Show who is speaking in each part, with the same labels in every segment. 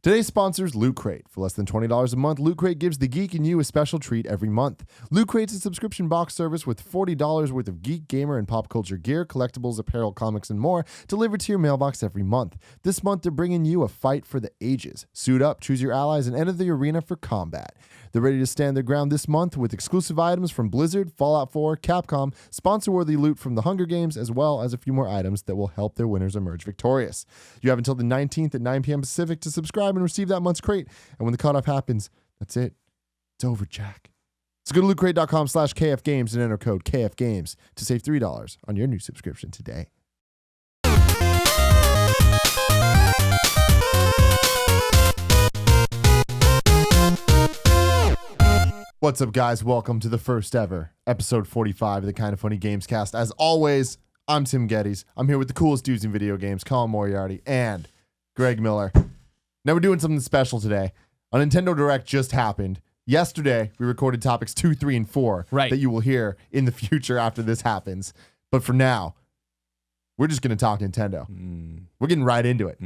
Speaker 1: Today's sponsor is Loot Crate. For less than $20 a month, Loot Crate gives the geek in you a special treat every month. Loot Crate's a subscription box service with $40 worth of geek, gamer, and pop culture gear, collectibles, apparel, comics, and more delivered to your mailbox every month. This month, they're bringing you a fight for the ages. Suit up, choose your allies, and enter the arena for combat. They're ready to stand their ground this month with exclusive items from Blizzard, Fallout 4, Capcom, sponsor-worthy loot from the Hunger Games, as well as a few more items that will help their winners emerge victorious. You have until the 19th at 9 p.m. Pacific to subscribe and receive that month's crate. And when the cutoff happens, that's it. It's over, Jack. So go to lootcrate.com/KFGames and enter code KFGames to save $3 on your new subscription today. What's up, guys? Welcome to the first ever episode 45 of the Kind of Funny Gamescast. As always, I'm Tim Gettys. I'm here with the coolest dudes in video games, Colin Moriarty and Greg Miller. Now we're doing something special today. A Nintendo Direct just happened. Yesterday, we recorded topics 2, 3, and 4 that you will hear in the future after this happens. But for now, we're just going to talk Nintendo. We're getting right into it.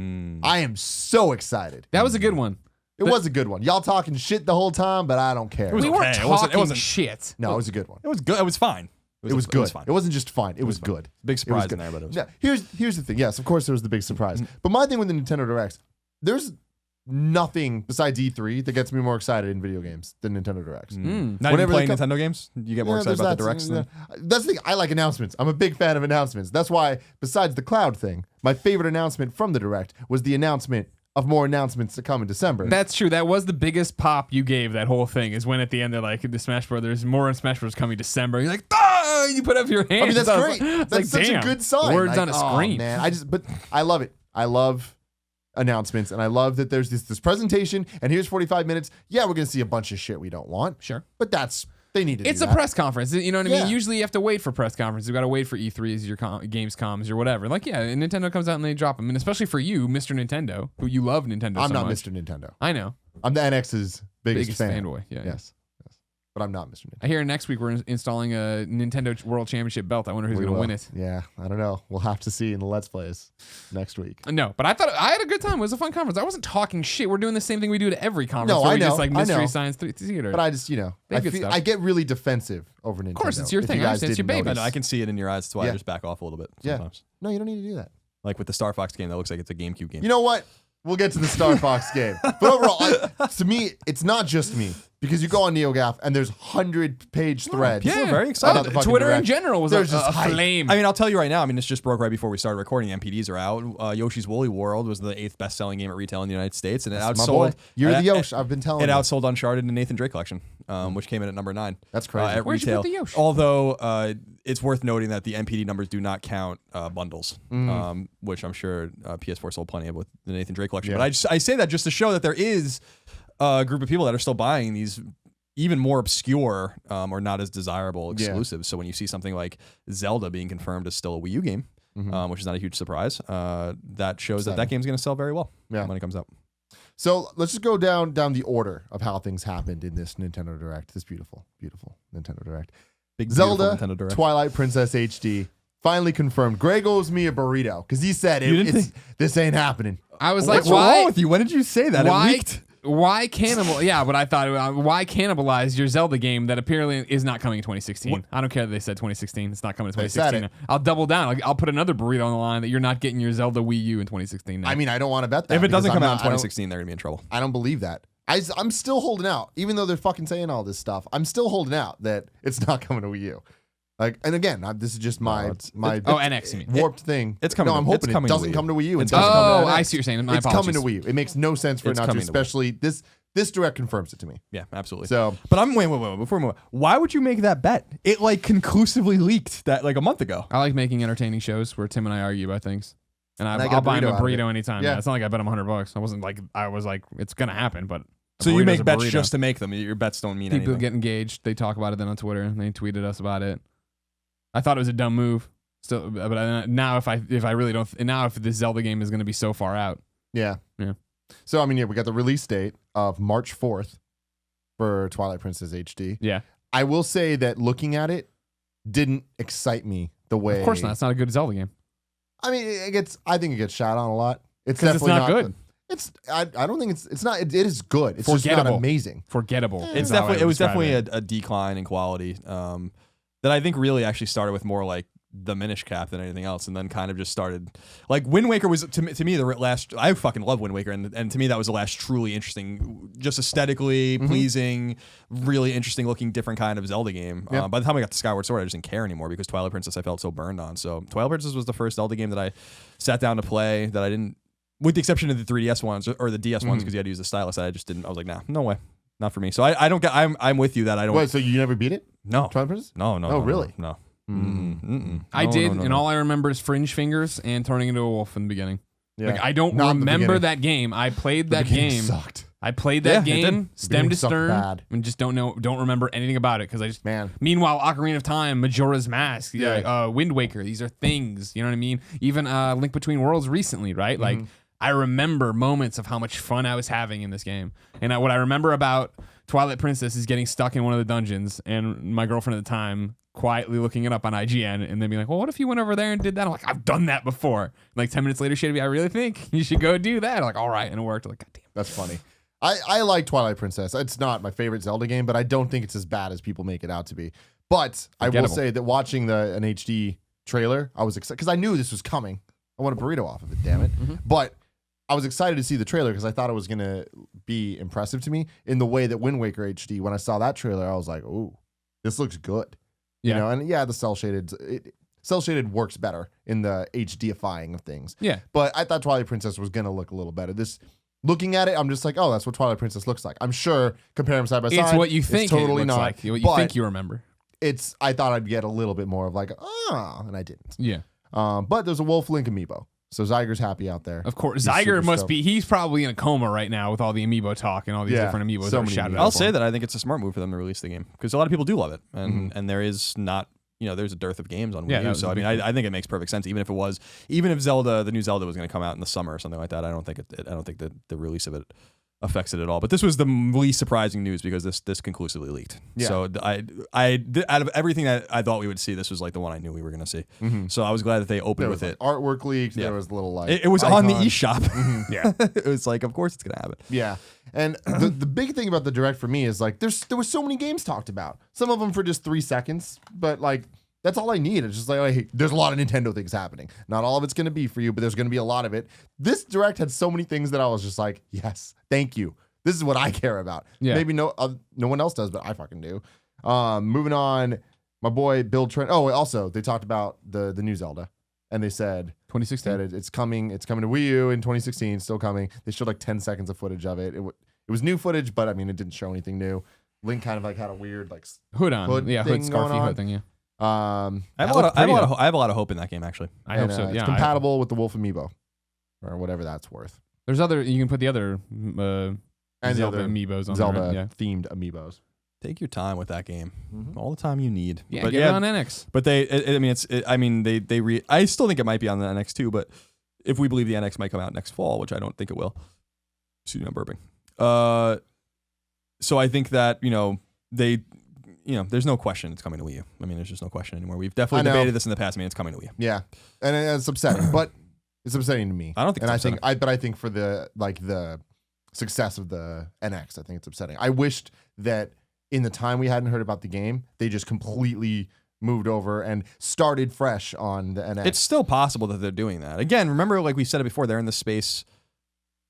Speaker 1: I am so excited.
Speaker 2: That was a good one.
Speaker 1: It was a good one. Y'all talking shit the whole time, but I don't care.
Speaker 2: We weren't talking shit.
Speaker 1: No, it was a good one.
Speaker 3: It was good. It was fine.
Speaker 1: It was good. It wasn't just fine. It was good.
Speaker 3: Big surprise in there, but it was.
Speaker 1: Now, here's the thing. Yes, of course there was the big surprise. But my thing with the Nintendo Directs, there's nothing besides E3 that gets me more excited in video games than Nintendo Directs.
Speaker 3: Not even playing Nintendo games? You get more excited about the Directs?
Speaker 1: That's the thing. I like announcements. I'm a big fan of announcements. That's why, besides the cloud thing, my favorite announcement from the Direct was the announcement of more announcements to come in December.
Speaker 2: That's true. That was the biggest pop you gave that whole thing, is when at the end they're like, the Smash Brothers, more on Smash Bros. Coming December. You're like, ah! You put up your hands.
Speaker 1: I mean, that's great. That's
Speaker 2: like,
Speaker 1: such a good sign.
Speaker 2: Words on a screen.
Speaker 1: Man, but I love it. I love announcements, and I love that there's this presentation, and here's 45 minutes. Yeah, we're going to see a bunch of shit we don't want.
Speaker 2: Sure.
Speaker 1: But they need to do that.
Speaker 2: It's a press conference. You know what I mean? Usually you have to wait for press conferences. You got to wait for E3s, your Gamescoms, or whatever. Like, yeah, Nintendo comes out and they drop them. And especially for you, Mr. Nintendo, who you love Nintendo
Speaker 1: I'm
Speaker 2: so
Speaker 1: not
Speaker 2: much.
Speaker 1: Mr. Nintendo.
Speaker 2: I know.
Speaker 1: I'm the NX's biggest
Speaker 2: fanboy. Yeah.
Speaker 1: Yes. But I'm not Mr. Nintendo.
Speaker 2: I hear next week we're installing a Nintendo World Championship belt. I wonder who's going to win it.
Speaker 1: Yeah, I don't know. We'll have to see in the Let's Plays next week.
Speaker 2: No, but I thought I had a good time. It was a fun conference. I wasn't talking shit. We're doing the same thing we do to every conference.
Speaker 1: No,
Speaker 2: where
Speaker 1: I
Speaker 2: we
Speaker 1: know.
Speaker 2: Just like Mystery Science Theater.
Speaker 1: But I just, I get really defensive over Nintendo.
Speaker 2: Of course, it's your thing. It's your baby.
Speaker 3: I can see it in your eyes. That's why I just back off a little bit sometimes.
Speaker 1: No, you don't need to do that.
Speaker 3: Like with the Star Fox game, that looks like it's a GameCube game.
Speaker 1: You know what? We'll get to the Star Fox game. But overall, to me, it's not just me. Because you go on NeoGAF and there's 100-page threads.
Speaker 3: People are very excited.
Speaker 2: Twitter in general was a flame.
Speaker 3: I mean, I'll tell you right now. I mean, this just broke right before we started recording. MPDs are out. Yoshi's Woolly World was the 8th best-selling game at retail in the United States, and it outsold.
Speaker 1: You're the Yoshi. I've been telling you.
Speaker 3: It outsold Uncharted and Nathan Drake Collection, which came in at number 9.
Speaker 1: That's crazy.
Speaker 3: At
Speaker 2: Where'd
Speaker 3: retail.
Speaker 2: you put the Yoshi?
Speaker 3: Although it's worth noting that the MPD numbers do not count bundles, which I'm sure PS4 sold plenty of with the Nathan Drake Collection.
Speaker 1: Yeah.
Speaker 3: But I say that just to show that there is a group of people that are still buying these even more obscure or not as desirable exclusives. So when you see something like Zelda being confirmed as still a Wii U game, which is not a huge surprise, that shows that game's going to sell very well when it comes out.
Speaker 1: So let's just go down the order of how things happened in this Nintendo Direct. This beautiful, beautiful Nintendo Direct.
Speaker 3: Big
Speaker 1: Zelda,
Speaker 3: Nintendo Direct.
Speaker 1: Twilight Princess HD, finally confirmed. Greg owes me a burrito because he said this ain't happening.
Speaker 2: I was like,
Speaker 3: what's wrong with you? When did you say that?
Speaker 2: Why cannibal? Yeah, but I thought, why cannibalize your Zelda game that apparently is not coming in 2016? What? I don't care that they said 2016. It's not coming in 2016. I'll double down. I'll put another burrito on the line that you're not getting your Zelda Wii U in 2016 now.
Speaker 1: I mean, I don't want to bet that.
Speaker 3: If it doesn't come out in 2016, they're going to be in trouble.
Speaker 1: I don't believe that. I'm still holding out. Even though they're fucking saying all this stuff, I'm still holding out that it's not coming to Wii U. Like, and again, this is just my
Speaker 2: NX, you mean.
Speaker 1: Warped thing.
Speaker 3: It's coming.
Speaker 1: No, I'm hoping it doesn't come to Wii U.
Speaker 2: I see what you're saying.
Speaker 1: It's coming to Wii U. It makes no sense for it not to, especially this Direct confirms it to me.
Speaker 3: Yeah, absolutely.
Speaker 1: So,
Speaker 3: but wait, before we move on, why would you make that bet? It conclusively leaked that like a month ago.
Speaker 2: I like making entertaining shows where Tim and I argue about things. And I'll buy him a burrito anytime. Yeah. It's not like I bet him $100. I was like, it's going to happen, but.
Speaker 3: So you make bets just to make them. Your bets don't mean anything.
Speaker 2: People get engaged. They talk about it then on Twitter. And they tweeted us about it. I thought it was a dumb move. Still, but now if I really don't, and now if this Zelda game is going to be so far out.
Speaker 1: Yeah. So I mean, we got the release date of March 4th for Twilight Princess HD.
Speaker 2: Yeah.
Speaker 1: I will say that looking at it didn't excite me the way.
Speaker 2: Of course not. It's not a good Zelda game.
Speaker 1: I mean, I think it gets shot on a lot. It's
Speaker 2: definitely
Speaker 1: not
Speaker 2: good.
Speaker 1: I don't think it's not. It is good. It's just not amazing.
Speaker 2: Forgettable.
Speaker 3: It was definitely a decline in quality. That I think really actually started with more like the Minish Cap than anything else, and then kind of just started like Wind Waker was to me the last. I fucking love Wind Waker, and to me that was the last truly interesting, just aesthetically pleasing, really interesting looking, different kind of Zelda game.
Speaker 1: Yep.
Speaker 3: By the time I got to Skyward Sword, I just didn't care anymore because Twilight Princess I felt so burned on. So Twilight Princess was the first Zelda game that I sat down to play that I didn't, with the exception of the 3DS ones or the DS ones because you had to use the stylus. I just didn't. I was like, nah, no way, not for me. So I don't get. I'm with you that I don't.
Speaker 1: Wait, so you never beat it?
Speaker 3: No.
Speaker 1: Twilight Princess?
Speaker 3: No.
Speaker 1: Oh, really?
Speaker 3: No.
Speaker 2: I did, and all I remember is Fringe Fingers and turning into a wolf in the beginning.
Speaker 1: Yeah.
Speaker 2: Like I don't
Speaker 1: Not
Speaker 2: remember that game. I played that game.
Speaker 1: Sucked.
Speaker 2: I played that
Speaker 3: Yeah, it
Speaker 2: game stem to
Speaker 1: sucked
Speaker 2: stern,
Speaker 1: bad.
Speaker 2: and just don't remember anything about it because I just.
Speaker 1: Man.
Speaker 2: Meanwhile, Ocarina of Time, Majora's Mask, Wind Waker, these are things. You know what I mean? Even Link Between Worlds recently, right? Like I remember moments of how much fun I was having in this game, and what I remember about Twilight Princess is getting stuck in one of the dungeons, and my girlfriend at the time quietly looking it up on IGN and then being like, well, what if you went over there and did that? I'm like, I've done that before. Like 10 minutes later, she'd be, I really think you should go do that. I'm like, all right. And it worked. I'm like, God damn.
Speaker 1: That's funny. I like Twilight Princess. It's not my favorite Zelda game, but I don't think it's as bad as people make it out to be. But I will say that watching an HD trailer, I was excited because I knew this was coming. I want a burrito off of it, damn it. But I was excited to see the trailer because I thought it was going to be impressive to me in the way that Wind Waker HD, when I saw that trailer, I was like, ooh, this looks good. You know, and the cell shaded works better in the HDifying of things.
Speaker 2: Yeah.
Speaker 1: But I thought Twilight Princess was going to look a little better. Looking at it, I'm just like, oh, that's what Twilight Princess looks like. I'm sure, compare them side by side.
Speaker 2: It's what you think
Speaker 1: totally
Speaker 2: it looks
Speaker 1: not.
Speaker 2: like. What you think you remember.
Speaker 1: I thought I'd get a little bit more of like, and I didn't.
Speaker 2: Yeah.
Speaker 1: But there's a Wolf Link amiibo. So Zyger's happy out there.
Speaker 2: Of course. Zyger must be, he's probably in a coma right now with all the amiibo talk and all these different amiibos that are shouted out.
Speaker 3: I'll say that I think it's a smart move for them to release the game because a lot of people do love it. And there is not, there's a dearth of games on Wii U. So I mean, I think it makes perfect sense. Even if the new Zelda was going to come out in the summer or something like that, I don't think that the release of it affects it at all. But this was the least surprising news because this conclusively leaked. Yeah. So out of everything that I thought we would see, this was like the one I knew we were going to see. So I so that they opened with it.
Speaker 1: Artwork leaked. There was a little like
Speaker 3: it was
Speaker 1: icon.
Speaker 3: on the eShop. Yeah, it was like, of course it's going to happen.
Speaker 1: Yeah, and the big thing about the Direct for me is like there was so many games talked about. Some of them for just 3 seconds, but like. That's all I need. It's just like, hey, there's a lot of Nintendo things happening. Not all of it's going to be for you, but there's going to be a lot of it. This Direct had so many things that I was just like, yes, thank you. This is what I care about. Yeah. Maybe no one else does, but I fucking do. Moving on, my boy Bill Trent. Oh, also, they talked about the new Zelda. And they said
Speaker 2: 2016
Speaker 1: that it's coming to Wii U in 2016, still coming. They showed like 10 seconds of footage of it. It was new footage, but I mean, it didn't show anything new. Link kind of like had a weird like
Speaker 2: hood scarfy hood thing, yeah.
Speaker 3: I have a lot of hope in that game actually.
Speaker 2: I hope so.
Speaker 1: It's compatible with the Wolf Amiibo, or whatever that's worth.
Speaker 2: There's you can put the other and Zelda amiibos on
Speaker 1: Zelda
Speaker 2: there, right?
Speaker 1: themed amiibos.
Speaker 3: Take your time with that game, all the time you need.
Speaker 2: Yeah, but get it on NX.
Speaker 3: But I still think it might be on the NX too. But if we believe the NX might come out next fall, which I don't think it will. Excuse me, I'm burping. So I think that there's no question it's coming to Wii U. I mean, there's just no question anymore. We've definitely debated this in the past. I mean, it's coming to Wii U.
Speaker 1: Yeah, and it's upsetting, but it's upsetting to me.
Speaker 3: I don't think.
Speaker 1: I think for the success of the NX, I think it's upsetting. I wished that in the time we hadn't heard about the game, they just completely moved over and started fresh on the NX.
Speaker 3: It's still possible that they're doing that. Again, remember, like we said it before, they're in the space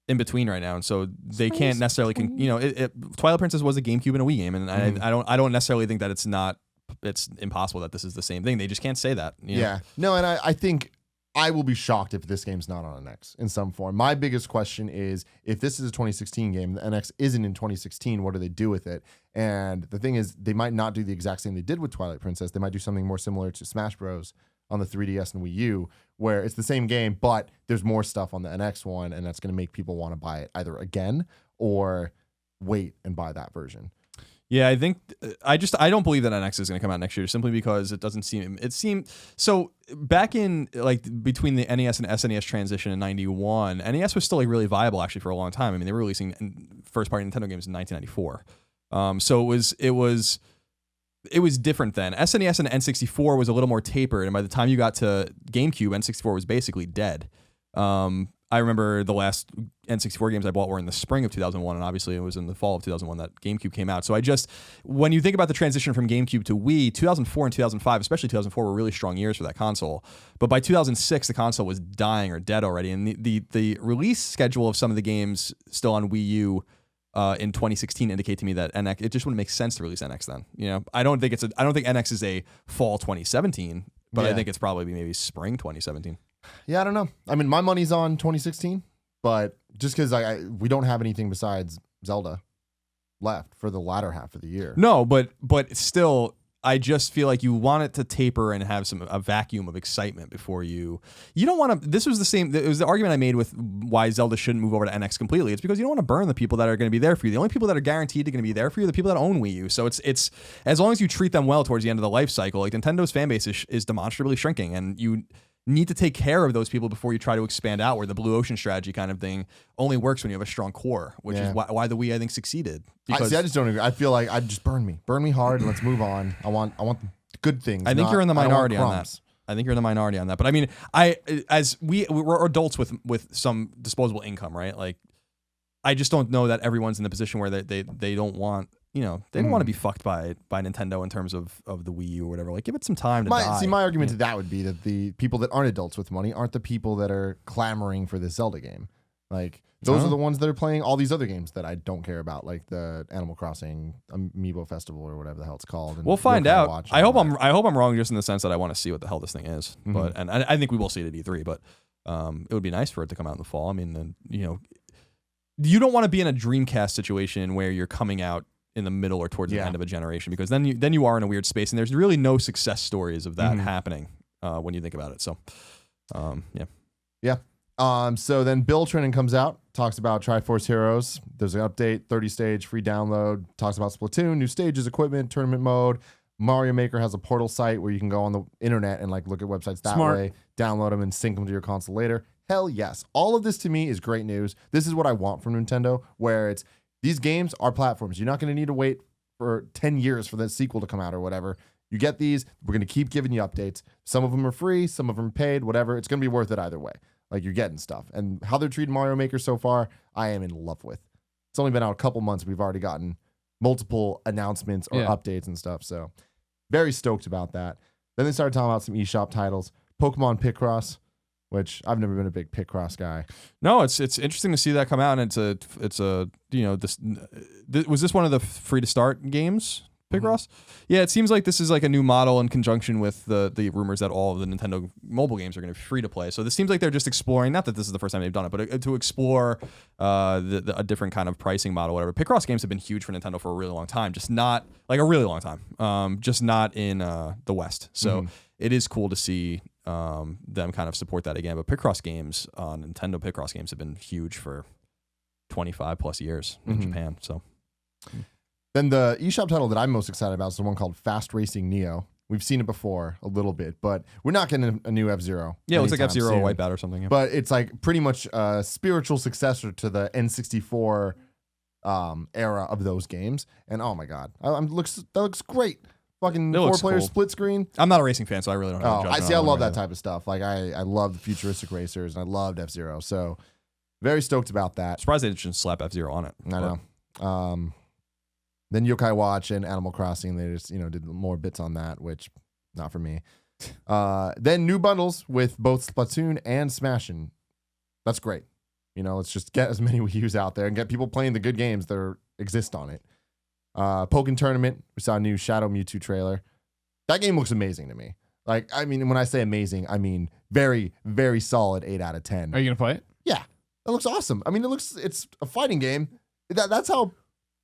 Speaker 3: in between right now, and so they can't necessarily Twilight Princess was a GameCube and a Wii game, and I don't necessarily think that it's impossible that this is the same thing. They just can't say that.
Speaker 1: Yeah, no, and I think I will be shocked if this game's not on NX in some form. My biggest question is if this is a 2016 game, the NX isn't in 2016, what do they do with it? And the thing is, they might not do the exact same they did with Twilight Princess. They might do something more similar to Smash Bros. On the 3DS and Wii U, where it's the same game, but there's more stuff on the NX one, and that's going to make people want to buy it either again or wait and buy that version.
Speaker 3: Yeah, I think I don't believe that NX is going to come out next year simply because it seemed so back in like between the NES and SNES transition in 91, NES was still like really viable actually for a long time. I mean, they were releasing first party Nintendo games in 1994. So it was different then. SNES and N64 was a little more tapered, and by the time you got to GameCube, N64 was basically dead. I remember the last N64 games I bought were in the spring of 2001, and obviously it was in the fall of 2001 that GameCube came out. So when you think about the transition from GameCube to Wii, 2004 and 2005, especially 2004, were really strong years for that console. But by 2006, the console was dying or dead already, and the release schedule of some of the games still on Wii U in 2016 indicate to me that NX, it just wouldn't make sense to release NX then. You know, I don't think NX is a fall 2017, but I think it's probably maybe spring 2017.
Speaker 1: Yeah, I don't know. I mean, my money's on 2016, but just because we don't have anything besides Zelda left for the latter half of the year.
Speaker 3: No, but still, I just feel like you want it to taper and have a vacuum of excitement before you don't want to. This was it was the argument I made with why Zelda shouldn't move over to NX completely. It's because you don't want to burn the people that are going to be there for you. The only people that are guaranteed to going to be there for you are the people that own Wii U. So it's as long as you treat them well towards the end of the life cycle, like Nintendo's fan base is demonstrably shrinking, and you need to take care of those people before you try to expand out, where the blue ocean strategy kind of thing only works when you have a strong core, which is why the Wii, I think, succeeded.
Speaker 1: I just don't agree. I feel like I'd just burn me hard, and let's move on. I want good things.
Speaker 3: I think you're in the minority on that. I think you're in the minority on that. But I mean, we're adults with some disposable income, right? Like, I just don't know that everyone's in the position where they don't want. You know, they don't want to be fucked by Nintendo in terms of the Wii U or whatever. Like, give it some time to die.
Speaker 1: See, my argument to that would be that the people that aren't adults with money aren't the people that are clamoring for this Zelda game. Like, those are the ones that are playing all these other games that I don't care about, like the Animal Crossing Amiibo Festival or whatever the hell it's called. And
Speaker 3: we'll find out. I hope I'm wrong, just in the sense that I want to see what the hell this thing is. But I think we will see it at E3. But it would be nice for it to come out in the fall. I mean, you don't want to be in a Dreamcast situation where you're coming out in the middle or towards the end of a generation, because then you are in a weird space, and there's really no success stories of that happening when you think about it. So,
Speaker 1: so then Bill Trennan comes out, talks about Triforce Heroes. There's an update, 30-stage free download. Talks about Splatoon, new stages, equipment, tournament mode. Mario Maker has a portal site where you can go on the internet and like look at websites that way, download them, and sync them to your console later. Hell yes. All of this to me is great news. This is what I want from Nintendo, where it's these games are platforms. You're not going to need to wait for 10 years for the sequel to come out or whatever. You get these. We're going to keep giving you updates. Some of them are free. Some of them paid, whatever. It's going to be worth it either way. Like, you're getting stuff. And how they're treating Mario Maker so far, I am in love with. It's only been out a couple months. We've already gotten multiple announcements or updates and stuff. So very stoked about that. Then they started talking about some eShop titles. Pokemon Picross, which I've never been a big Picross guy.
Speaker 3: No, it's interesting to see that come out, and it's a was this one of the free to start games, Picross? Yeah, it seems like this is like a new model in conjunction with the rumors that all of the Nintendo mobile games are going to be free to play. So this seems like they're just exploring, not that this is the first time they've done it, but to explore a different kind of pricing model, whatever. Picross games have been huge for Nintendo for a really long time, just not like a really long time, just not in the West. So it is cool to see them kind of support that again. But Picross games, Nintendo Picross games have been huge for 25 plus years in Japan. So
Speaker 1: then the eShop title that I'm most excited about is the one called Fast Racing Neo. We've seen it before a little bit, but we're not getting a new F-Zero.
Speaker 3: Yeah, it looks like F-Zero or Wipeout or something. Yeah.
Speaker 1: But it's like pretty much a spiritual successor to the N64 era of those games. And oh my God, that looks great. Fucking 4-player split screen.
Speaker 3: I'm not a racing fan, so I really don't know.
Speaker 1: I love that type of stuff. Like I love the futuristic racers, and I loved F-Zero. So very stoked about that.
Speaker 3: Surprised they didn't slap F-Zero on it.
Speaker 1: I know. Then Yokai Watch and Animal Crossing, they just did more bits on that, which not for me. Then new bundles with both Splatoon and Smashin'. That's great. Let's just get as many Wii U's out there and get people playing the good games that exist on it. Pokken Tournament, we saw a new Shadow Mewtwo trailer. That game looks amazing to me. Like, I mean, when I say amazing, I mean very, very solid 8 out of 10.
Speaker 2: Are you gonna play it?
Speaker 1: Yeah, it looks awesome. I mean, it's a fighting game. That's how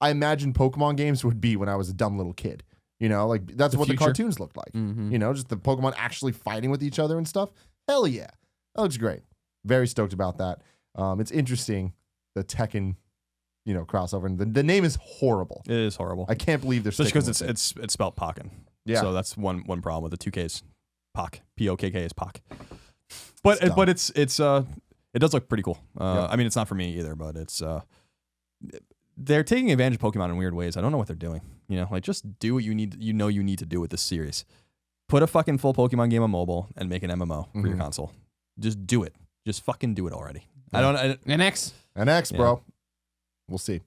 Speaker 1: I imagined Pokemon games would be when I was a dumb little kid. Like that's what the cartoons looked like. Just the Pokemon actually fighting with each other and stuff. Hell yeah, that looks great. Very stoked about that. It's interesting, the Tekken crossover, and the name is horrible.
Speaker 3: It is horrible.
Speaker 1: I can't believe they're
Speaker 3: especially because it's spelled Pokken. Yeah, so that's one problem with the 2Ks. Pock, P-O-K-K is Pock. But it does look pretty cool. I mean, it's not for me either, but it's they're taking advantage of Pokemon in weird ways. I don't know what they're doing. Like, just do what you need to do with this series. Put a fucking full Pokemon game on mobile and make an MMO for your console. Just do it. Just fucking do it already. I
Speaker 2: NX.
Speaker 1: NX, bro. We'll see.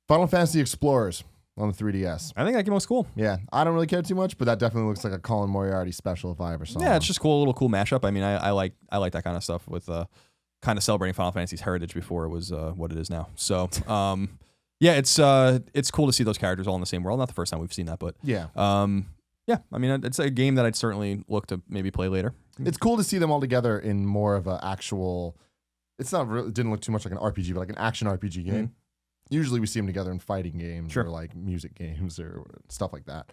Speaker 1: Final Fantasy Explorers on the 3DS.
Speaker 3: think that game looks cool.
Speaker 1: Yeah, I don't really care too much, but that definitely looks like a Colin Moriarty special if I ever saw.
Speaker 3: Yeah, it's just cool, a little cool mashup. I mean, I like that kind of stuff with kind of celebrating Final Fantasy's heritage before it was what it is now. So, yeah, it's cool to see those characters all in the same world. Not the first time we've seen that, but
Speaker 1: yeah.
Speaker 3: Yeah, I mean, it's a game that I'd certainly look to maybe play later.
Speaker 1: It's cool to see them all together in more of an actual. It's not really, it didn't look too much like an RPG, but like an action RPG game.
Speaker 3: Mm-hmm.
Speaker 1: Usually we see them together in fighting games
Speaker 3: Sure.
Speaker 1: or like music games or stuff like that.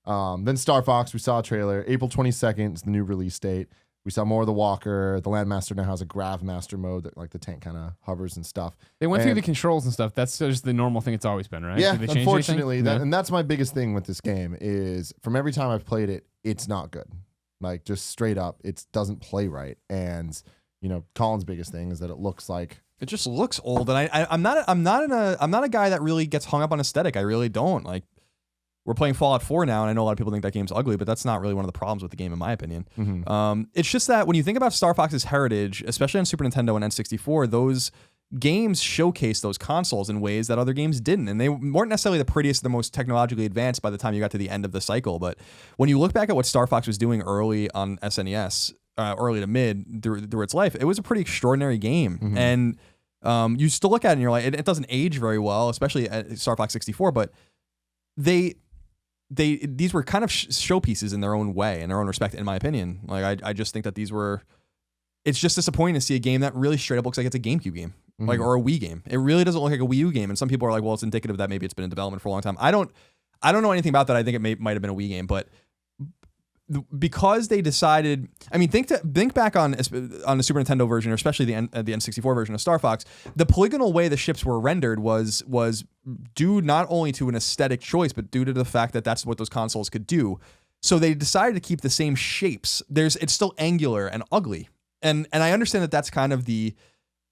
Speaker 1: Then Star Fox, we saw a trailer. April 22nd is the new release date. We saw more of the Walker. The Landmaster now has a Grav Master mode that like the tank kind of hovers and stuff.
Speaker 2: They went through the controls and stuff. That's just the normal thing it's always been, right?
Speaker 1: Yeah,
Speaker 2: Did they change
Speaker 1: unfortunately,
Speaker 2: anything?
Speaker 1: and that's my biggest thing with this game is from every time I've played it, it's not good. Like just straight up, it doesn't play right. And Colin's biggest thing is that it looks like.
Speaker 3: It just looks old, and I'm not a guy that really gets hung up on aesthetic. I really don't. Like, we're playing Fallout 4 now, and I know a lot of people think that game's ugly, but that's not really one of the problems with the game, in my opinion.
Speaker 1: Mm-hmm.
Speaker 3: It's just that when you think about Star Fox's heritage, especially on Super Nintendo and N64, those games showcase those consoles in ways that other games didn't, and they weren't necessarily the prettiest, the most technologically advanced by the time you got to the end of the cycle. But when you look back at what Star Fox was doing early on SNES, early to mid through its life, it was a pretty extraordinary game.
Speaker 1: Mm-hmm.
Speaker 3: And you still look at it and you're like, it doesn't age very well, especially at Star Fox 64, but these were kind of showpieces in their own way, in their own respect, in my opinion. Like, I just think that it's just disappointing to see a game that really straight up looks like it's a GameCube game, like, or a Wii game. It really doesn't look like a Wii U game. And some people are like, well, it's indicative that maybe it's been in development for a long time. I don't know anything about that. I think it might have been a Wii game, but because they decided, I mean, think back on the Super Nintendo version, or especially the N64 version of Star Fox, the polygonal way the ships were rendered was due not only to an aesthetic choice, but due to the fact that that's what those consoles could do. So they decided to keep the same shapes. It's still angular and ugly, and I understand that that's kind of the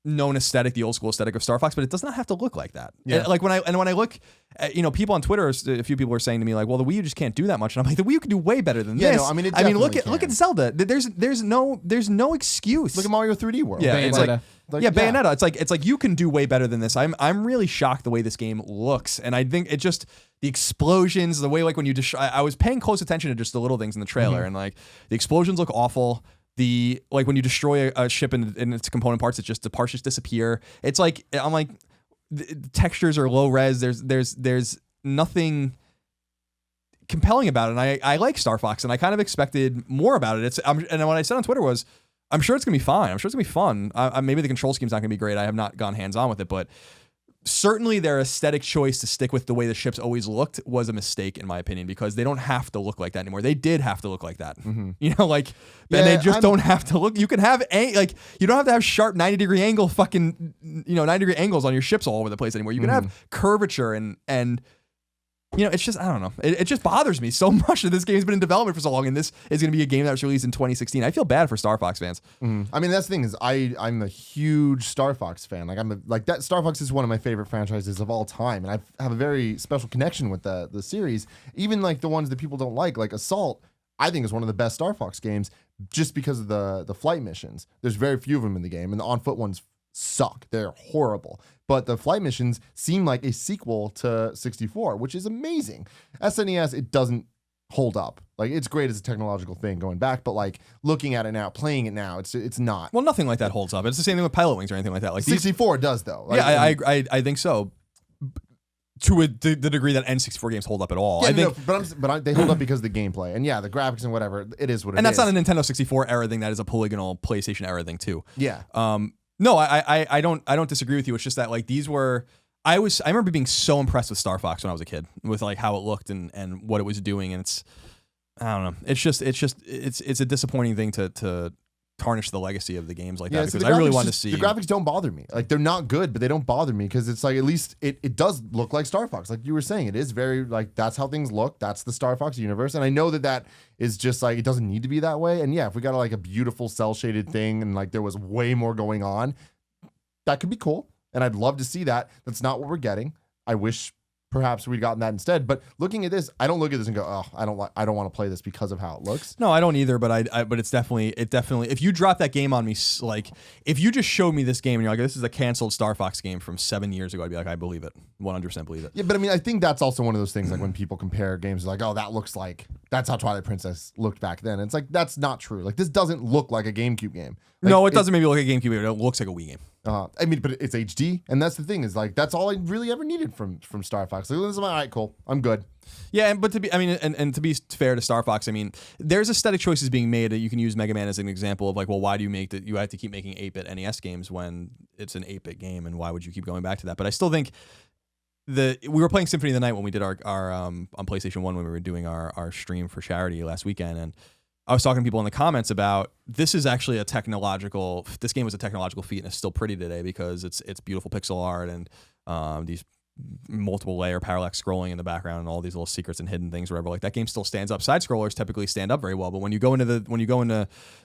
Speaker 3: known aesthetic, the old school aesthetic of Star Fox, but it does not have to look like that.
Speaker 1: Yeah.
Speaker 3: Like when I look at, people on Twitter, a few people are saying to me like, well, the Wii U just can't do that much. And I'm like, the Wii U can do way better than this.
Speaker 1: No, I mean,
Speaker 3: look at Zelda. There's no excuse.
Speaker 1: Look at Mario 3D World.
Speaker 3: Yeah,
Speaker 2: Bayonetta.
Speaker 3: Bayonetta. It's like you can do way better than this. I'm really shocked the way this game looks, and I think it just the explosions, the way like when you I was paying close attention to just the little things in the trailer, and like the explosions look awful. Like when you destroy a ship in its component parts, the parts just disappear. It's like, I'm like, the textures are low res. There's nothing compelling about it. And I like Star Fox, and I kind of expected more about it. And what I said on Twitter was, I'm sure it's gonna be fine. I'm sure it's gonna be fun. Maybe the control scheme's not gonna be great. I have not gone hands on with it, but certainly their aesthetic choice to stick with the way the ships always looked was a mistake, in my opinion, because they don't have to look like that anymore. They did have to look like that, and they just don't have to look. You can have you don't have to have sharp 90-degree angle, 90-degree angles on your ships all over the place anymore. You can have curvature and. It's just, I don't know. It just bothers me so much that this game's been in development for so long, and this is going to be a game that was released in 2016. I feel bad for Star Fox fans.
Speaker 1: I mean, that's the thing is, I'm a huge Star Fox fan. Like that Star Fox is one of my favorite franchises of all time, and I have a very special connection with the series. Even like the ones that people don't like Assault, I think is one of the best Star Fox games just because of the flight missions. There's very few of them in the game, and the on-foot ones suck. They're horrible. But the flight missions seem like a sequel to 64, which is amazing. SNES, it doesn't hold up. Like, it's great as a technological thing going back, but like looking at it now, playing it now, it's not.
Speaker 3: Well, nothing like that holds up. It's the same thing with Pilot Wings or anything like that. Like
Speaker 1: 64 does though. Like,
Speaker 3: yeah, I think so. To the degree that N64 games hold up at all.
Speaker 1: Yeah,
Speaker 3: I think,
Speaker 1: but they hold up because of the gameplay and the graphics and whatever. It is what it is.
Speaker 3: And that's not a Nintendo 64 era thing. That is a polygonal PlayStation era thing too.
Speaker 1: Yeah.
Speaker 3: No, I don't disagree with you. It's just that like these were. I remember being so impressed with Star Fox when I was a kid, with like how it looked and what it was doing, and I don't know. It's a disappointing thing to tarnish the legacy of the games like that, because I really wanted to see.
Speaker 1: The graphics don't bother me. Like, they're not good, but they don't bother me because it's like, at least it does look like Star Fox. Like you were saying, it is very like, that's how things look. That's the Star Fox universe. And I know that is just like, it doesn't need to be that way. And yeah, if we got like a beautiful cell shaded thing and like there was way more going on, that could be cool. And I'd love to see that. That's not what we're getting. I wish perhaps we'd gotten that instead. But looking at this, I don't look at this and go, oh, I don't want to play this because of how it looks.
Speaker 3: No, I don't either. But but it's definitely. If you drop that game on me, like if you just showed me this game and you're like, this is a canceled Star Fox game from 7 years ago, I'd be like, I believe it, 100% believe it.
Speaker 1: Yeah, but I mean, I think that's also one of those things like when people compare games, like, oh, that looks like that's how Twilight Princess looked back then. It's like that's not true. Like this doesn't look like a GameCube game. Like,
Speaker 3: no, it doesn't maybe look like a GameCube game. It looks like a Wii game.
Speaker 1: I mean, but it's HD, and that's the thing is like that's all I really ever needed from Star Fox. Like, all right, cool, I'm good.
Speaker 3: Yeah, but to be, I mean, and to be fair to Star Fox, I mean, there's aesthetic choices being made that you can use Mega Man as an example of like, well, why do you make that? You have to keep making 8-bit NES games when it's an 8-bit game, and why would you keep going back to that? But I still think we were playing Symphony of the Night when we did our on PlayStation 1 when we were doing our stream for charity last weekend, and I was talking to people in the comments about this is actually this game was a technological feat and it's still pretty today because it's beautiful pixel art and these multiple layer parallax scrolling in the background and all these little secrets and hidden things, whatever. Like that game still stands up. Side scrollers typically stand up very well, but when you go into the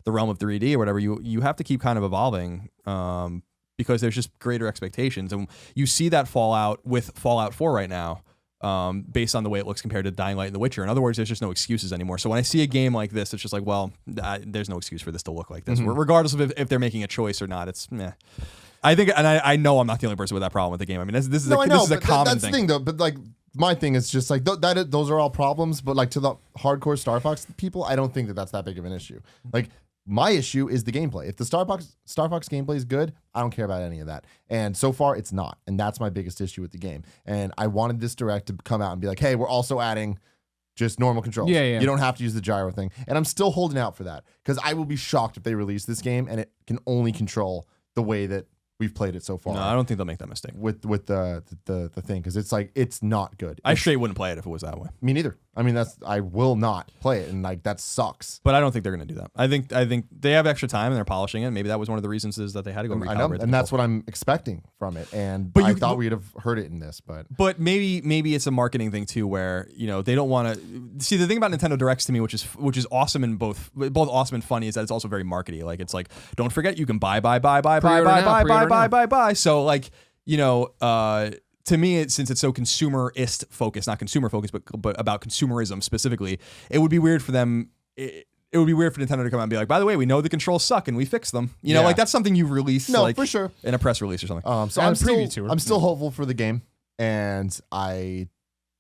Speaker 3: realm of 3D or whatever, you have to keep kind of evolving because there's just greater expectations, and you see that Fallout with Fallout 4 right now. Based on the way it looks compared to Dying Light and The Witcher. In other words, there's just no excuses anymore. So when I see a game like this, it's just like, well, there's no excuse for this to look like this, regardless of if they're making a choice or not. It's meh. I think, and I know I'm not the only person with that problem with the game. I mean, this is a common
Speaker 1: that's thing. The thing, though. But like, my thing is just like those are all problems. But like to the hardcore Star Fox people, I don't think that's that big of an issue. Like. My issue is the gameplay. If the Star Fox gameplay is good, I don't care about any of that. And so far, it's not. And that's my biggest issue with the game. And I wanted this direct to come out and be like, hey, we're also adding just normal controls.
Speaker 2: Yeah.
Speaker 1: You don't have to use the gyro thing. And I'm still holding out for that because I will be shocked if they release this game and it can only control the way that we've played it so far.
Speaker 3: No, I don't think they'll make that mistake
Speaker 1: with the thing because it's like it's not good.
Speaker 3: I straight wouldn't play it if it was that way.
Speaker 1: Me neither. I mean, I will not play it, and like that sucks.
Speaker 3: But I don't think they're going to do that. I think they have extra time and they're polishing it. Maybe that was one of the reasons is that they had to go recalibrate. I know,
Speaker 1: and that's what I'm expecting from it. And I thought we'd have heard it in this,
Speaker 3: but maybe it's a marketing thing too, where they don't want to see the thing about Nintendo Directs to me, which is awesome and both awesome and funny, is that it's also very markety. Like it's like, don't forget you can buy. So like to me, since it's so consumerist focused, not consumer focused, but about consumerism specifically, it would be weird for them. It would be weird for Nintendo to come out and be like, by the way, we know the controls suck and we fix them. You know, like that's something you release,
Speaker 1: for sure,
Speaker 3: in a press release or something.
Speaker 1: So I'm still hopeful for the game, and I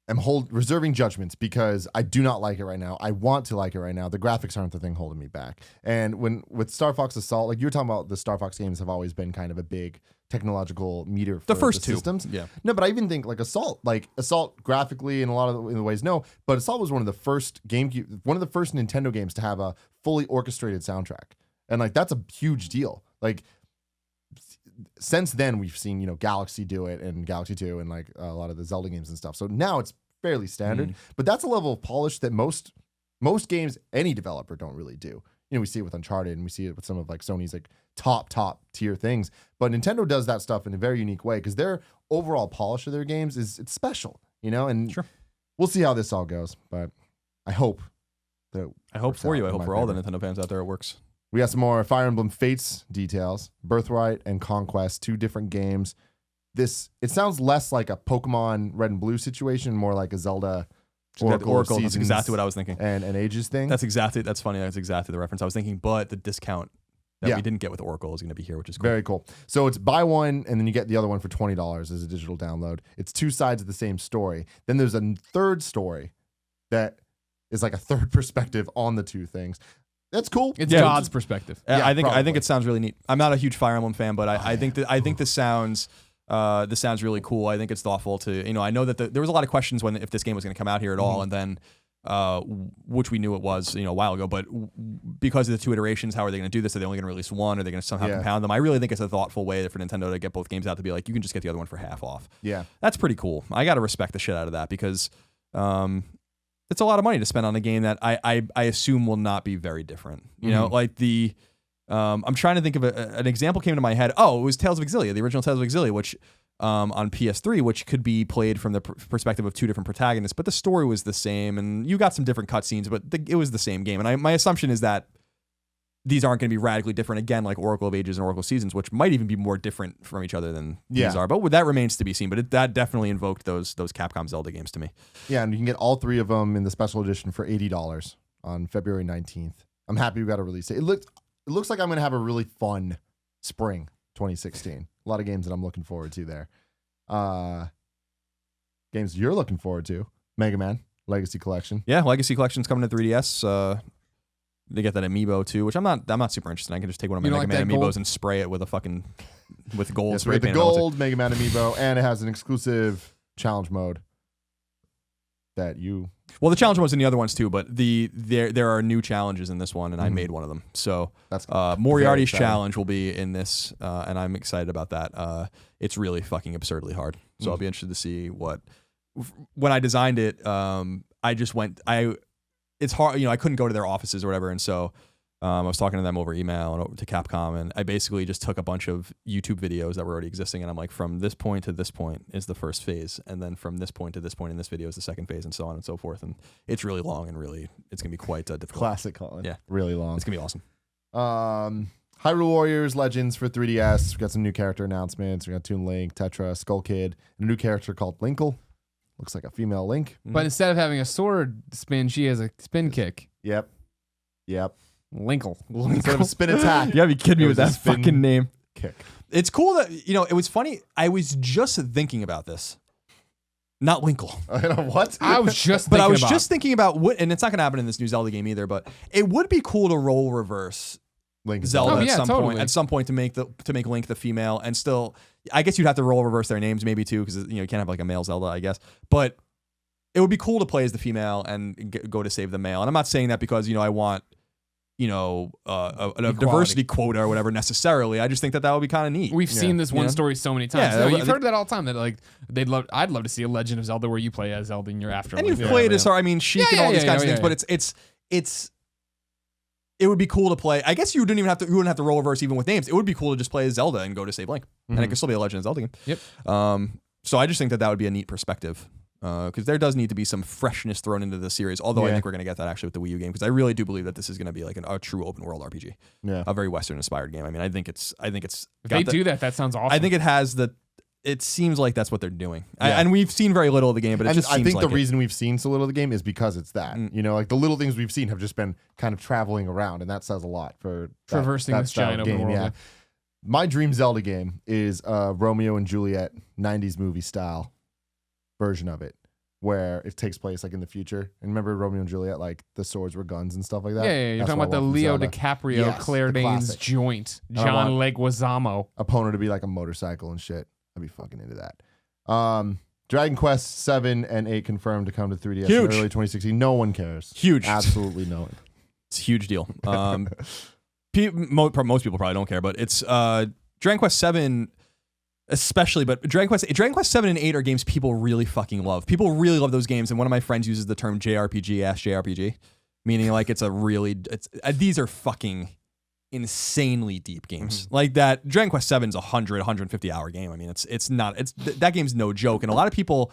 Speaker 1: am reserving judgments because I do not like it right now. I want to like it right now. The graphics aren't the thing holding me back. And with Star Fox Assault, like you were talking about, the Star Fox games have always been kind of a big technological meter for
Speaker 3: the first two
Speaker 1: systems.
Speaker 3: Yeah.
Speaker 1: No, but I even think like Assault graphically in a lot of the ways, no, but Assault was one of the first Nintendo games to have a fully orchestrated soundtrack. And like that's a huge deal. Like since then we've seen, Galaxy do it and Galaxy 2 and like a lot of the Zelda games and stuff. So now it's fairly standard, but that's a level of polish that most games, any developer don't really do. We see it with Uncharted and we see it with some of like Sony's like top tier things, but Nintendo does that stuff in a very unique way because their overall polish of their games it's special, and
Speaker 3: sure.
Speaker 1: We'll see how this all goes, but I hope
Speaker 3: for you. I hope for all the Nintendo fans out there it works.
Speaker 1: We got some more Fire Emblem Fates details, Birthright and Conquest, 2 different games. It sounds less like a Pokemon Red and Blue situation, more like a Zelda Oracle.
Speaker 3: That's exactly what I was thinking.
Speaker 1: And Ages thing.
Speaker 3: That's funny. That's exactly the reference I was thinking. But the discount that we didn't get with Oracle is going to be here, which is cool.
Speaker 1: Very cool. So it's buy one and then you get the other one for $20 as a digital download. It's 2 sides of the same story. Then there's a third story that is like a third perspective on the 2 things. That's cool.
Speaker 2: It's God's perspective.
Speaker 3: Yeah, I think it sounds really neat. I'm not a huge Fire Emblem fan, but I think this sounds really cool. I think it's thoughtful to, I know that there was a lot of questions if this game was going to come out here at all, and then which we knew it was, a while ago, but because of the 2 iterations, how are they going to do this? Are they only going to release one? Are they going to somehow compound them? I really think it's a thoughtful way for Nintendo to get both games out, to be like, you can just get the other one for half off. Yeah. That's pretty cool. I got to respect the shit out of that because it's a lot of money to spend on a game that I assume will not be very different. Like the I'm trying to think of an example came to my head. Oh, it was Tales of Exilia, the original Tales of Exilia, which on PS3, which could be played from the perspective of 2 different protagonists, but the story was the same, and you got some different cutscenes, but it was the same game. And my assumption is that these aren't going to be radically different again, like Oracle of Ages and Oracle of Seasons, which might even be more different from each other than these are. But that remains to be seen. But that definitely invoked those Capcom Zelda games to me.
Speaker 1: Yeah, and you can get all 3 of them in the special edition for $80 on February 19th. I'm happy we got a release date. It looks like I'm going to have a really fun spring 2016. A lot of games that I'm looking forward to there. Games you're looking forward to: Mega Man Legacy Collection.
Speaker 3: Yeah, Legacy Collection's coming to 3DS. They get that amiibo too, which I'm not super interested in. I can just take one of my Mega Man amiibos gold? And spray it with with gold.
Speaker 1: Yes, with the gold Mega Man amiibo, and it has an exclusive challenge mode that you.
Speaker 3: Well, the challenge was in the other ones too, but there are new challenges in this one, and I made one of them. So
Speaker 1: that's
Speaker 3: Moriarty's challenge will be in this, and I'm excited about that. It's really fucking absurdly hard, so I'll be interested to see what. When I designed it, it's hard, I couldn't go to their offices or whatever, and so I was talking to them over email and over to Capcom, and I basically just took a bunch of YouTube videos that were already existing, and I'm like, from this point to this point is the first phase, and then from this point to this point in this video is the second phase, and so on and so forth. And it's really long, and really, it's gonna be quite difficult.
Speaker 1: Classic Colin.
Speaker 3: Yeah,
Speaker 1: really long.
Speaker 3: It's gonna be awesome.
Speaker 1: Hyrule Warriors Legends for 3DS. We got some new character announcements. We got Toon Link, Tetra, Skull Kid, and a new character called Linkle. Looks like a female Link.
Speaker 2: But instead of having a sword spin, she has a spin kick.
Speaker 1: Yep.
Speaker 2: Linkle.
Speaker 1: Instead of a spin attack.
Speaker 3: You gotta be kidding me with that fucking name.
Speaker 1: Kick.
Speaker 3: It's cool that, it was funny. I was just thinking about this. Not Linkle.
Speaker 1: What?
Speaker 2: I was just
Speaker 3: thinking about what, and it's not gonna happen in this new Zelda game either, but it would be cool to role reverse
Speaker 1: Link
Speaker 3: Zelda at some point to make Link the female, and still, I guess you'd have to role reverse their names maybe too, because you can't have like a male Zelda, I guess. But it would be cool to play as the female and go to save the male. And I'm not saying that because I want a diversity quota or whatever necessarily. I just think that would be kind of neat.
Speaker 2: We've seen this one story so many times.
Speaker 3: Yeah,
Speaker 2: you've heard that all the time. That I'd love to see a Legend of Zelda where you play as Zelda and you're after.
Speaker 3: And you've played as her. I mean, Sheik and all these kinds of things. But it would be cool to play. I guess you wouldn't have to role reverse even with names. It would be cool to just play as Zelda and go to save Link, and it could still be a Legend of Zelda game.
Speaker 2: Yep.
Speaker 3: So I just think that would be a neat perspective, because there does need to be some freshness thrown into the series. Although I think we're going to get that actually with the Wii U game, because I really do believe that this is going to be like a true open world RPG, a very Western inspired game. I mean, I think it's. If
Speaker 2: they do that, that sounds awesome.
Speaker 3: I think it has the. It seems like that's what they're doing, and we've seen very little of the game. But I think
Speaker 1: the reason we've seen so little of the game is because it's that. Like the little things we've seen have just been kind of traveling around, and that says a lot for
Speaker 2: traversing this giant open world. Yeah.
Speaker 1: My dream Zelda game is a Romeo and Juliet 90s movie style version of it, where it takes place like in the future. And remember Romeo and Juliet, like the swords were guns and stuff like that?
Speaker 2: Yeah. You're talking about the Leo DiCaprio, Claire Danes joint, John Leguizamo.
Speaker 1: Opponent to be like a motorcycle and shit. I'd be fucking into that. Dragon Quest 7 and 8 confirmed to come to 3DS in early 2016. No one cares.
Speaker 3: Huge.
Speaker 1: Absolutely no one.
Speaker 3: It's a huge deal. Most people probably don't care, but it's Dragon Quest 7 especially, but Dragon Quest 7 and 8 are games people really fucking love. People really love those games, and one of my friends uses the term JRPG, meaning like these are fucking insanely deep games. Like that Dragon Quest 7 is 150 hour game. I mean, that game's no joke, and a lot of people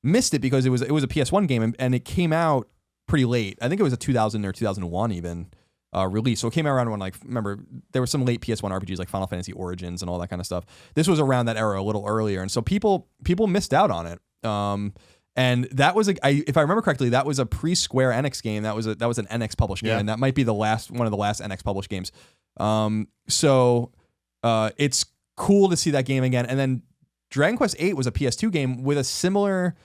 Speaker 3: missed it because it was a PS1 game, and it came out pretty late. I think it was a 2000 or 2001 even release. So it came out around when, like, remember there were some late PS1 RPGs like Final Fantasy Origins and all that kind of stuff. This was around that era, a little earlier, and so people missed out on it. And that was if I remember correctly, that was a pre-Square Enix game. That was an NX published game, and that might be one of the last NX published games. So it's cool to see that game again. And then Dragon Quest 8 was a PS2 game with a similar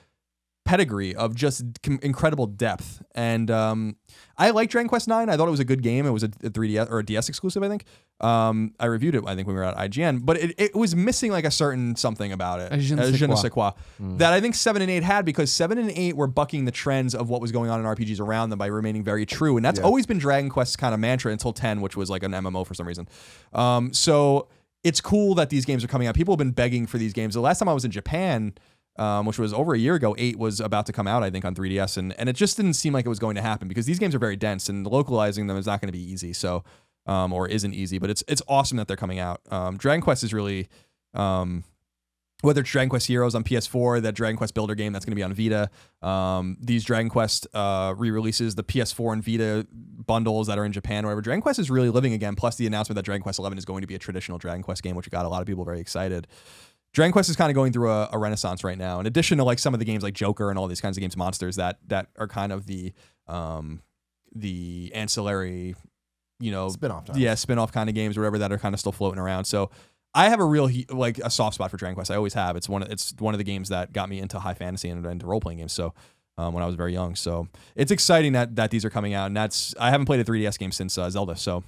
Speaker 3: pedigree of just incredible depth. And I like Dragon Quest 9. I thought it was a good game. It was a 3DS or a DS exclusive, I think. I reviewed it, I think, when we were at IGN, but it was missing like a certain something about it. Je ne sais quoi. That I think 7 and 8 had, because 7 and 8 were bucking the trends of what was going on in RPGs around them by remaining very true. And that's always been Dragon Quest's kind of mantra until 10, which was like an MMO for some reason. So it's cool that these games are coming out. People have been begging for these games. The last time I was in Japan, which was over a year ago, 8 was about to come out, I think, on 3DS, and it just didn't seem like it was going to happen because these games are very dense, and localizing them is not going to be easy. So, or isn't easy, but it's awesome that they're coming out. Dragon Quest is really, whether it's Dragon Quest Heroes on PS4, that Dragon Quest Builder game that's going to be on Vita, these Dragon Quest re-releases, the PS4 and Vita bundles that are in Japan or whatever. Dragon Quest is really living again, plus the announcement that Dragon Quest 11 is going to be a traditional Dragon Quest game, which got a lot of people very excited. Dragon Quest is kind of going through a renaissance right now, in addition to like some of the games like Joker and all these kinds of games, Monsters, that are kind of the ancillary,
Speaker 1: spin-off times.
Speaker 3: Yeah, spin-off kind of games or whatever that are kind of still floating around. So I have a real a soft spot for Dragon Quest. I always have. It's one of the games that got me into high fantasy and into role playing games. So when I was very young, so it's exciting that these are coming out. And I haven't played a 3DS game since Zelda. So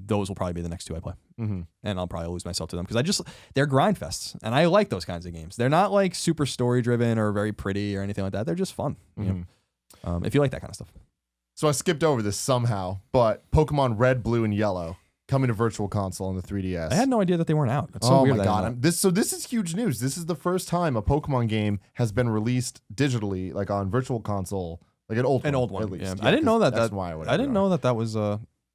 Speaker 3: those will probably be the next two I play, and I'll probably lose myself to them because they're grind fests, and I like those kinds of games. They're not like super story driven or very pretty or anything like that. They're just fun. If you like that kind of stuff.
Speaker 1: So I skipped over this somehow, but Pokemon Red, Blue, and Yellow coming to Virtual Console on the 3DS.
Speaker 3: I had no idea that they weren't out. That's so weird.
Speaker 1: Oh my god! This is huge news. This is the first time a Pokemon game has been released digitally, like on Virtual Console, like an old one. At least.
Speaker 3: Yeah. I didn't know that.
Speaker 1: I
Speaker 3: didn't know that was.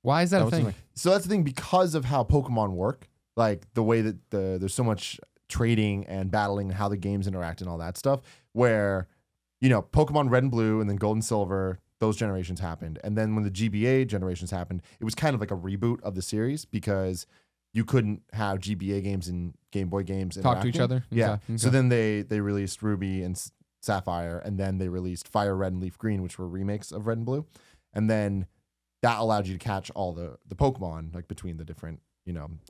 Speaker 2: Why is that a thing?
Speaker 1: So that's the thing, because of how Pokemon work, like the way that there's so much trading and battling and how the games interact and all that stuff, where Pokemon Red and Blue and then Gold and Silver, those generations happened. And then when the GBA generations happened, it was kind of like a reboot of the series because you couldn't have GBA games and Game Boy games
Speaker 2: talk to each other.
Speaker 1: Yeah.
Speaker 2: Okay.
Speaker 1: So then they released Ruby and Sapphire, and then they released Fire Red and Leaf Green, which were remakes of Red and Blue. And then that allowed you to catch all the Pokemon like between the different,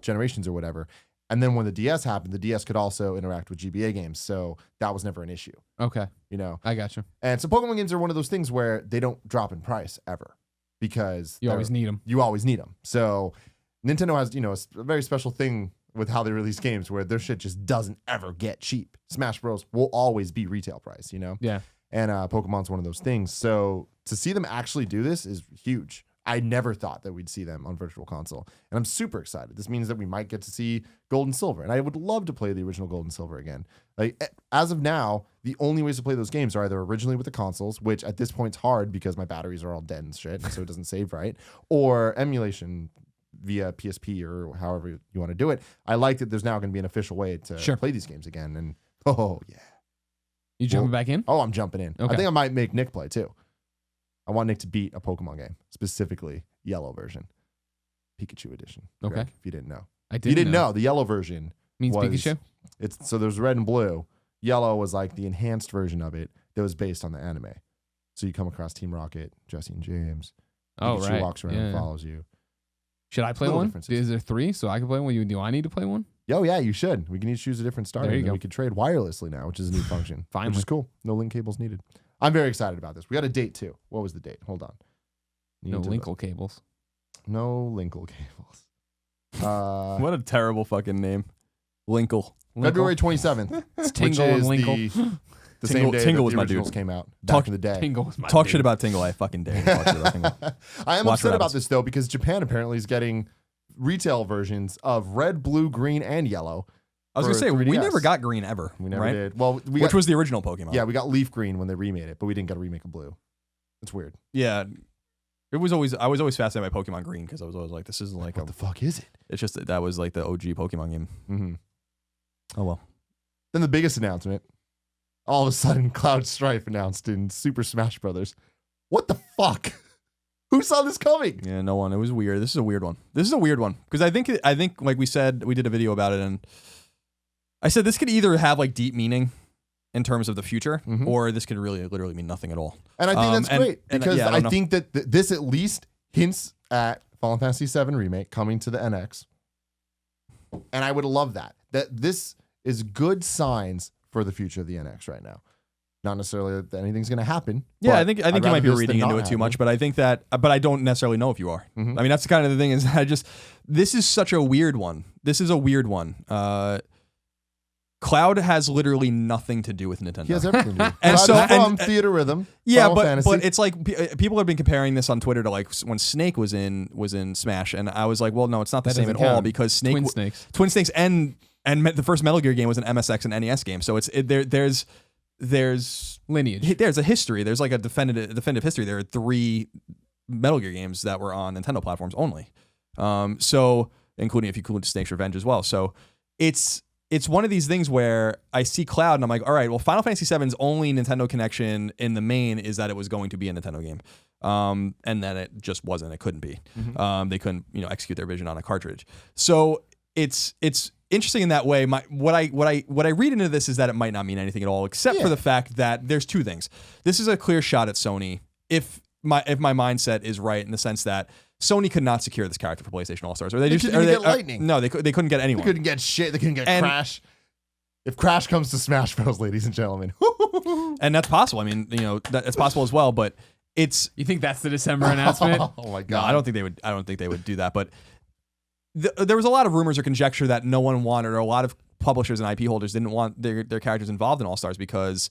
Speaker 1: generations or whatever. And then when the DS happened, the DS could also interact with GBA games. So that was never an issue.
Speaker 2: Okay. I got you.
Speaker 1: And so Pokemon games are one of those things where they don't drop in price ever because
Speaker 2: you always need them.
Speaker 1: You always need them. So Nintendo has, a very special thing with how they release games where their shit just doesn't ever get cheap. Smash Bros. Will always be retail price,
Speaker 2: Yeah.
Speaker 1: And Pokemon's one of those things. So to see them actually do this is huge. I never thought that we'd see them on Virtual Console, and I'm super excited. This means that we might get to see Gold and Silver, and I would love to play the original Gold and Silver again. Like, as of now, the only ways to play those games are either originally with the consoles, which at this point is hard because my batteries are all dead and shit, and so it doesn't save right, or emulation via PSP or however you want to do it. I like that there's now going to be an official way to play these games again, and oh yeah.
Speaker 2: You jumping back in?
Speaker 1: Oh, I'm jumping in.
Speaker 2: Okay.
Speaker 1: I think I might make Nick play too. I want Nick to beat a Pokemon game, specifically yellow version, Pikachu edition.
Speaker 2: Okay.
Speaker 1: Greg, if you didn't know,
Speaker 2: I didn't.
Speaker 1: You didn't know the yellow version
Speaker 2: means
Speaker 1: was,
Speaker 2: Pikachu.
Speaker 1: So there's red and blue. Yellow was like the enhanced version of it that was based on the anime. So you come across Team Rocket, Jesse and James. Pikachu walks around and follows you.
Speaker 2: Should I play one? Is there 3 so I can play one? Do I need to play one?
Speaker 1: Oh yeah, you should. We can each choose a different starter.
Speaker 2: There you
Speaker 1: and
Speaker 2: go.
Speaker 1: We can trade wirelessly now, which is a new function.
Speaker 2: Finally.
Speaker 1: Which is cool. No link cables needed. I'm very excited about this. We got a date too. What was the date? Hold on.
Speaker 2: No Linkle cables.
Speaker 1: No Linkle cables.
Speaker 3: What a terrible fucking name. Linkle.
Speaker 1: February 27th.
Speaker 2: It's Tingle and
Speaker 1: Linkle. The same day
Speaker 3: Tingle
Speaker 1: that
Speaker 3: was
Speaker 1: the
Speaker 3: my
Speaker 1: originals
Speaker 3: dude.
Speaker 1: came out back in the day.
Speaker 2: Tingle was my
Speaker 3: Talk
Speaker 2: dude.
Speaker 3: shit about Tingle. I fucking dare you. Talk shit about Tingle.
Speaker 1: I am
Speaker 3: Watch
Speaker 1: upset
Speaker 3: what
Speaker 1: about
Speaker 3: happens.
Speaker 1: this though because Japan apparently is getting retail versions of red, blue, green, and yellow.
Speaker 3: I was going to say,
Speaker 1: 3DS.
Speaker 3: we never got green ever.
Speaker 1: We never
Speaker 3: right?
Speaker 1: did. Well,
Speaker 3: Which was the original Pokemon.
Speaker 1: Yeah, we got leaf green when they remade it, but we didn't get a remake of blue. It's weird.
Speaker 3: Yeah. I was always fascinated by Pokemon Green because I was always like, this isn't like
Speaker 1: What the fuck is it?
Speaker 3: It's just that was like the OG Pokemon game.
Speaker 1: Mm-hmm.
Speaker 3: Oh well.
Speaker 1: Then the biggest announcement. All of a sudden, Cloud Strife announced in Super Smash Brothers. What the fuck? Who saw this coming?
Speaker 3: Yeah, no one. It was weird. This is a weird one. Because I think like we said, we did a video about it, and I said this could either have like deep meaning in terms of the future, or this could really literally mean nothing at all.
Speaker 1: And I think that's great because
Speaker 3: yeah,
Speaker 1: I think that this at least hints at Final Fantasy VII Remake coming to the NX. And I would love that. That this is good signs for the future of the NX right now. Not necessarily that anything's going to happen.
Speaker 3: Yeah, I think you might be reading into it too much, but I think that, but I don't necessarily know if you are. I mean, that's the kind of the thing is this is such a weird one. This is a weird one. Cloud has literally nothing to do with Nintendo.
Speaker 1: He has everything to do.
Speaker 3: And
Speaker 1: Cloud
Speaker 3: so
Speaker 1: is from Theater Rhythm.
Speaker 3: Yeah,
Speaker 1: Final Fantasy.
Speaker 3: but it's like people have been comparing this on Twitter to like when Snake was in Smash, and I was like, well, no, it's not the same at all because Snake Twin Snakes and the first Metal Gear game was an MSX and NES game, so there's
Speaker 2: lineage.
Speaker 3: There's a history. There's like a definitive history. There are 3 Metal Gear games that were on Nintendo platforms only. So including if you include Snake's Revenge as well. So it's it's one of these things where I see Cloud and I'm like, all right, well, Final Fantasy VII's only Nintendo connection in the main is that it was going to be a Nintendo game. And then it just wasn't. It couldn't be. They couldn't, execute their vision on a cartridge. So it's interesting in that way. What I read into this is that it might not mean anything at all, except for the fact that there's two things. This is a clear shot at Sony. If my mindset is right in the sense that Sony could not secure this character for PlayStation All-Stars. Or they just
Speaker 1: couldn't get Lightning.
Speaker 3: No, they couldn't get anyone.
Speaker 1: They couldn't get shit. They couldn't get Crash. If Crash comes to Smash Bros, ladies and gentlemen.
Speaker 3: And that's possible. I mean, that's possible as well, but it's...
Speaker 2: You think that's the December announcement?
Speaker 1: Oh my god.
Speaker 3: No, I don't think they would do that, but there was a lot of rumors or conjecture that no one wanted, or a lot of publishers and IP holders didn't want their characters involved in All-Stars because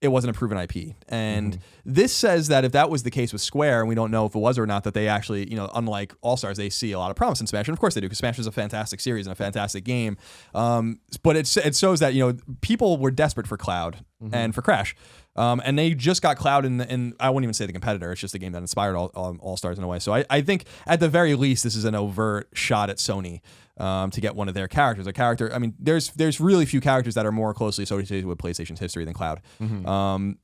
Speaker 3: it wasn't a proven IP. And this says that if that was the case with Square, and we don't know if it was or not, that they actually, unlike All-Stars, they see a lot of promise in Smash. And of course they do, because Smash is a fantastic series and a fantastic game. But it shows that, people were desperate for Cloud and for Crash. And they just got Cloud in I wouldn't even say the competitor. It's just the game that inspired All-Stars in a way. So I think at the very least, this is an overt shot at Sony to get one of their characters. A character, I mean, there's really few characters that are more closely associated with PlayStation's history than Cloud.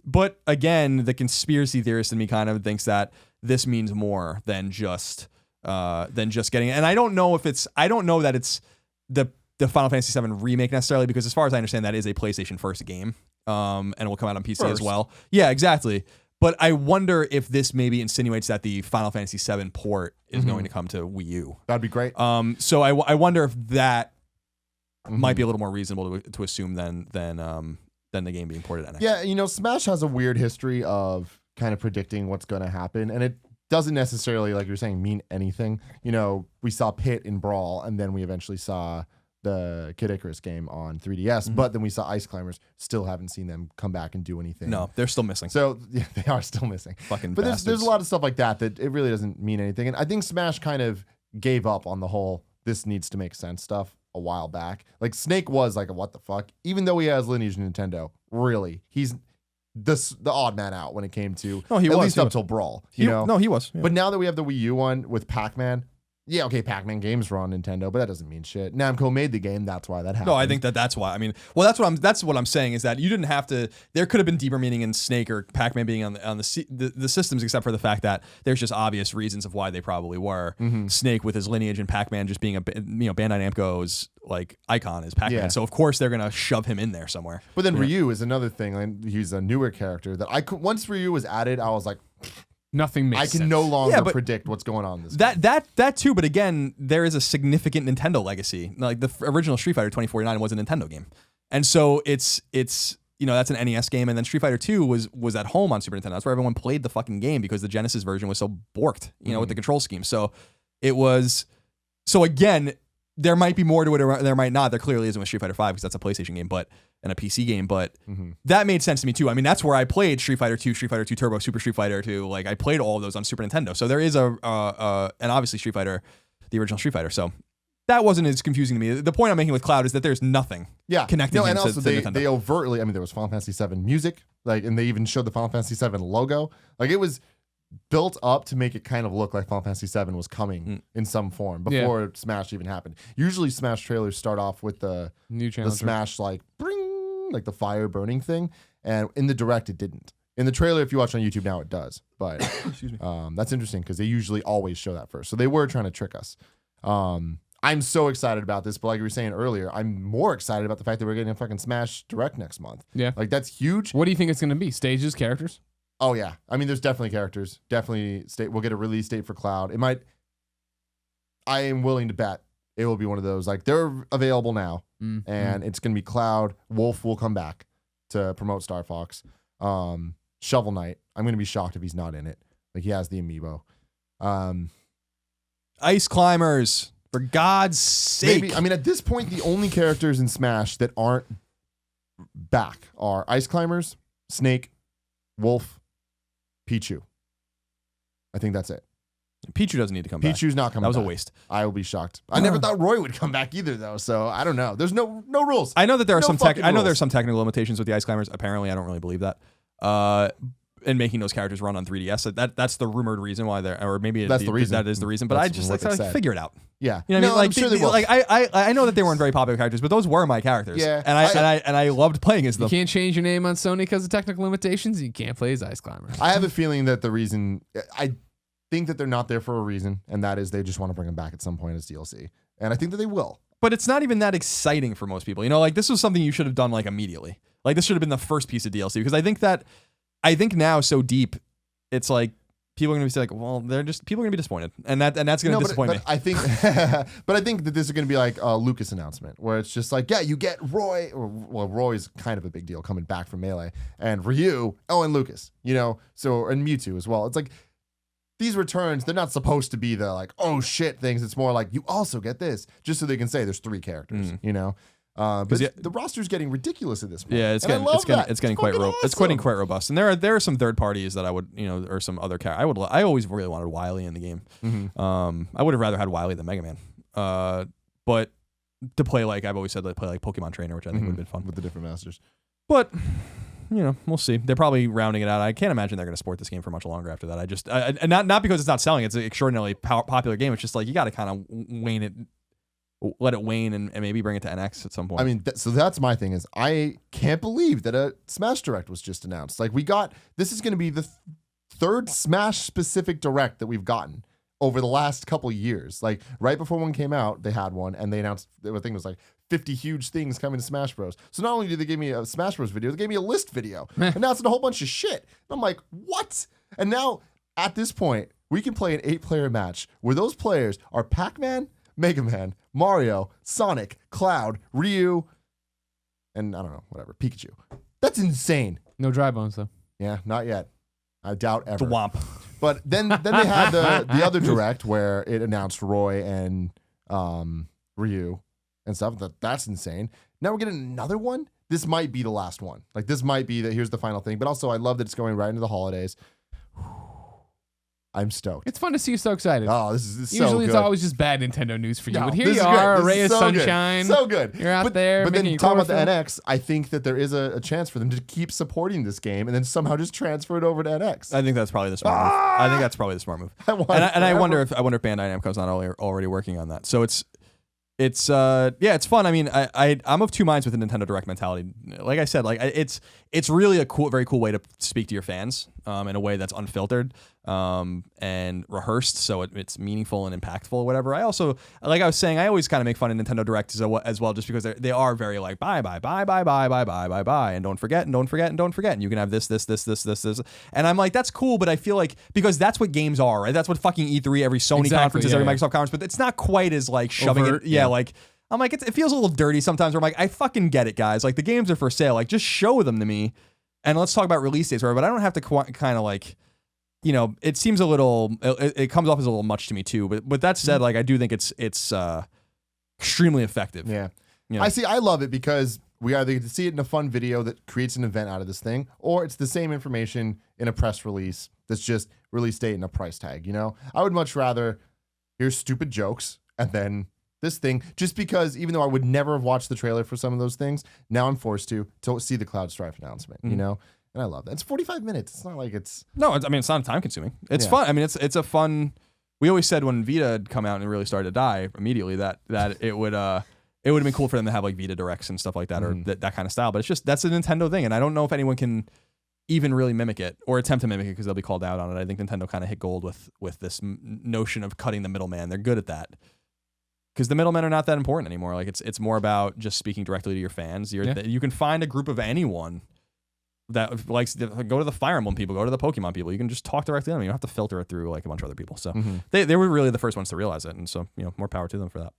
Speaker 3: But again, the conspiracy theorist in me kind of thinks that this means more than just getting it. And I don't know that it's the Final Fantasy VII remake necessarily, because as far as I understand, that is a PlayStation first game. And it will come out on PC as well. Yeah, exactly. But I wonder if this maybe insinuates that the Final Fantasy VII port is going to come to Wii U.
Speaker 1: That'd be great.
Speaker 3: So I wonder if that might be a little more reasonable to assume than the game being ported at NX.
Speaker 1: Yeah, Smash has a weird history of kind of predicting what's going to happen, and it doesn't necessarily, like you're saying, mean anything. We saw Pit in Brawl, and then we eventually saw the Kid Icarus game on 3DS, but then we saw Ice Climbers. Still haven't seen them come back and do anything.
Speaker 3: No, they're still missing.
Speaker 1: So yeah, they are still missing.
Speaker 3: Fucking
Speaker 1: But
Speaker 3: bastards.
Speaker 1: there's a lot of stuff like that it really doesn't mean anything. And I think Smash kind of gave up on the whole this needs to make sense stuff a while back. Like Snake was like, what the fuck? Even though he has lineage in Nintendo, really, he's the odd man out when it came to
Speaker 3: at
Speaker 1: least up till Brawl.
Speaker 3: No, he was. Yeah.
Speaker 1: But now that we have the Wii U one with Pac-Man. Yeah, okay, Pac-Man games were on Nintendo, but that doesn't mean shit. Namco made the game, that's why that happened.
Speaker 3: No, I think that's why. I mean, well, that's what I'm saying is that you didn't have to. There could have been deeper meaning in Snake or Pac-Man being on the systems, except for the fact that there's just obvious reasons of why they probably were. Snake with his lineage and Pac-Man just being Bandai Namco's like icon is Pac-Man.
Speaker 1: Yeah.
Speaker 3: So of course they're gonna shove him in there somewhere.
Speaker 1: But then Ryu is another thing. Like, he's a newer character that once Ryu was added, I was like,
Speaker 2: Nothing makes sense.
Speaker 1: I can no longer predict what's going on in this game.
Speaker 3: That too, but again, there is a significant Nintendo legacy. Like the original Street Fighter 2049 was a Nintendo game. And so it's that's an NES game, and then Street Fighter 2 was at home on Super Nintendo. That's where everyone played the fucking game because the Genesis version was so borked, with the control scheme. So again, there might be more to it or there might not. There clearly isn't with Street Fighter 5 because that's a PlayStation game, and a PC game, but that made sense to me too. I mean, that's where I played Street Fighter 2, Street Fighter 2 Turbo, Super Street Fighter 2. Like I played all of those on Super Nintendo. So there is and obviously Street Fighter, the original Street Fighter. So that wasn't as confusing to me. The point I'm making with Cloud is that there's nothing connecting him
Speaker 1: and
Speaker 3: to
Speaker 1: also
Speaker 3: Nintendo.
Speaker 1: they overtly, I mean, there was Final Fantasy VII music, and they even showed the Final Fantasy VII logo. Like it was built up to make it kind of look like Final Fantasy VII was coming in some form before Smash even happened. Usually Smash trailers start off with the Smash like bring, like the fire burning thing, and in the direct it didn't. In the trailer, if you watch on YouTube now, it does. But
Speaker 3: Excuse me.
Speaker 1: That's interesting because they usually always show that first. So they were trying to trick us. I'm so excited about this, but like we were saying earlier, I'm more excited about the fact that we're getting a fucking Smash Direct next month.
Speaker 2: Yeah,
Speaker 1: like that's huge.
Speaker 2: What do you think it's going to be? Stages, characters?
Speaker 1: Oh yeah, I mean, there's definitely characters. Definitely, we'll get a release date for Cloud. It might. I am willing to bet it will be one of those. Like they're available now, and it's gonna be Cloud. Wolf will come back to promote Star Fox. Shovel Knight. I'm gonna be shocked if he's not in it. Like he has the amiibo.
Speaker 3: Ice Climbers, for God's sake.
Speaker 1: Maybe, I mean, at this point, the only characters in Smash that aren't back are Ice Climbers, Snake, Wolf, Pichu. I think that's it.
Speaker 3: Pichu doesn't need to come back.
Speaker 1: Pichu's not coming back.
Speaker 3: That was a waste.
Speaker 1: I will be shocked. I never thought Roy would come back either, though. So I don't know. There's no rules.
Speaker 3: I know that there are
Speaker 1: No
Speaker 3: some
Speaker 1: fucking
Speaker 3: I know
Speaker 1: rules.
Speaker 3: there's some technical limitations with the Ice Climbers. Apparently, I don't really believe that. and making those characters run on 3DS. That's the rumored reason why they're, or maybe
Speaker 1: that's the reason.
Speaker 3: That is the reason. But I just like figure it out.
Speaker 1: Yeah,
Speaker 3: you know what I mean? Like,
Speaker 1: I'm sure they will.
Speaker 3: Like I know that they weren't very popular characters, but those were my characters.
Speaker 1: Yeah,
Speaker 3: and I loved playing as them.
Speaker 2: You can't change your name on Sony because of technical limitations. You can't play as Ice Climber.
Speaker 1: I have a feeling that the reason I think that they're not there for a reason, and that is they just want to bring them back at some point as DLC, and I think that they will.
Speaker 3: But it's not even that exciting for most people. You know, like this was something you should have done like immediately. Like this should have been the first piece of DLC, because I think now so deep, it's like people are going to be like, well, people are going to be disappointed, and that's going to disappoint me.
Speaker 1: I think, but I think that this is going to be like a Lucas announcement, where it's just like, yeah, you get Roy. Well, Roy's kind of a big deal coming back from Melee, and Ryu. Oh, and Lucas. You know, so and Mewtwo as well. It's like these returns, they're not supposed to be the like, oh shit things. It's more like you also get this, just so they can say there's 3 characters. You know. But the roster's getting ridiculous at this point.
Speaker 3: Yeah, it's getting quite it's getting quite robust. And there are some third parties that I would, you know, or some other I always really wanted Wily in the game. I would have rather had Wily than Mega Man. But to play like I've always said, play like Pokemon Trainer, which I think would have been fun
Speaker 1: with the different masters.
Speaker 3: But you know, we'll see. They're probably rounding it out. I can't imagine they're going to support this game for much longer after that. And not because it's not selling. It's an extraordinarily popular game. It's just like you got to kind of let it wane and maybe bring it to NX at some point.
Speaker 1: I mean, so that's my thing is I can't believe that a Smash Direct was just announced. Like this is going to be the third Smash specific Direct that we've gotten over the last couple years. Like right before one came out, they had one and they announced, I think it was like 50 huge things coming to Smash Bros. So not only did they give me a Smash Bros video, they gave me a list video, announcing a whole bunch of shit. And I'm like, what? And now at this point, we can play an 8-player match where those players are Pac-Man, Mega Man, Mario, Sonic, Cloud, Ryu, and I don't know, whatever, Pikachu. That's insane.
Speaker 2: No dry bones though.
Speaker 1: Yeah, not yet. I doubt ever.
Speaker 3: Thwomp.
Speaker 1: But then they had the other Direct where it announced Roy and Ryu and stuff. That's insane. Now we're getting another one. This might be the last one. Like this might be here's the final thing. But also I love that it's going right into the holidays. I'm stoked.
Speaker 2: It's fun to see you so excited.
Speaker 1: Oh, this is so good.
Speaker 2: Usually it's always just bad Nintendo news for you.
Speaker 1: No,
Speaker 2: but here you are, a ray of sunshine.
Speaker 1: So good.
Speaker 2: You're out there.
Speaker 1: But then
Speaker 2: making
Speaker 1: talking about the NX, I think that there is a chance for them to keep supporting this game and then somehow just transfer it over to NX.
Speaker 3: I think that's probably the smart move. I think that's probably the smart move. I wonder if Bandai Namco's not already working on that. So it's fun. I mean, I'm of two minds with the Nintendo Direct mentality. Like I said, like it's really a very cool way to speak to your fans in a way that's unfiltered and rehearsed, so it's meaningful and impactful or whatever. I also, like I was saying, I always kind of make fun of Nintendo Direct as well, just because they are very like buy, and don't forget, and you can have this, and I'm like, that's cool, but I feel like because that's what games are, right? That's what fucking E3, every Sony conference is, every Microsoft conference, but it's not quite as like shoving it. Yeah, like I'm like it feels a little dirty sometimes. Where I'm like, I fucking get it, guys. Like the games are for sale. Like just show them to me, and let's talk about release dates, whatever. But I don't have to kind of like. You know, it seems a little. It comes off as a little much to me too. But with that said, like I do think it's extremely effective.
Speaker 1: Yeah,
Speaker 3: you know?
Speaker 1: I love it because we either get to see it in a fun video that creates an event out of this thing, or it's the same information in a press release that's just release date and a price tag. You know, I would much rather here's stupid jokes and then this thing, just because even though I would never have watched the trailer for some of those things, now I'm forced to see the Cloud Strife announcement. You know. And I love that. It's 45 minutes. It's not like it's...
Speaker 3: No, I mean, it's not time consuming. It's fun. I mean, it's a fun... We always said when Vita had come out and really started to die immediately that it would have been cool for them to have like Vita Directs and stuff like that or that kind of style. But it's just, that's a Nintendo thing. And I don't know if anyone can even really mimic it or attempt to mimic it because they'll be called out on it. I think Nintendo kind of hit gold with this notion of cutting the middleman. They're good at that. Because the middlemen are not that important anymore. Like it's more about just speaking directly to your fans. You can find a group of anyone that likes go to the Fire Emblem people, go to the Pokemon people. You can just talk directly to them. You don't have to filter it through like a bunch of other people. So they were really the first ones to realize it, and so more power to them for that.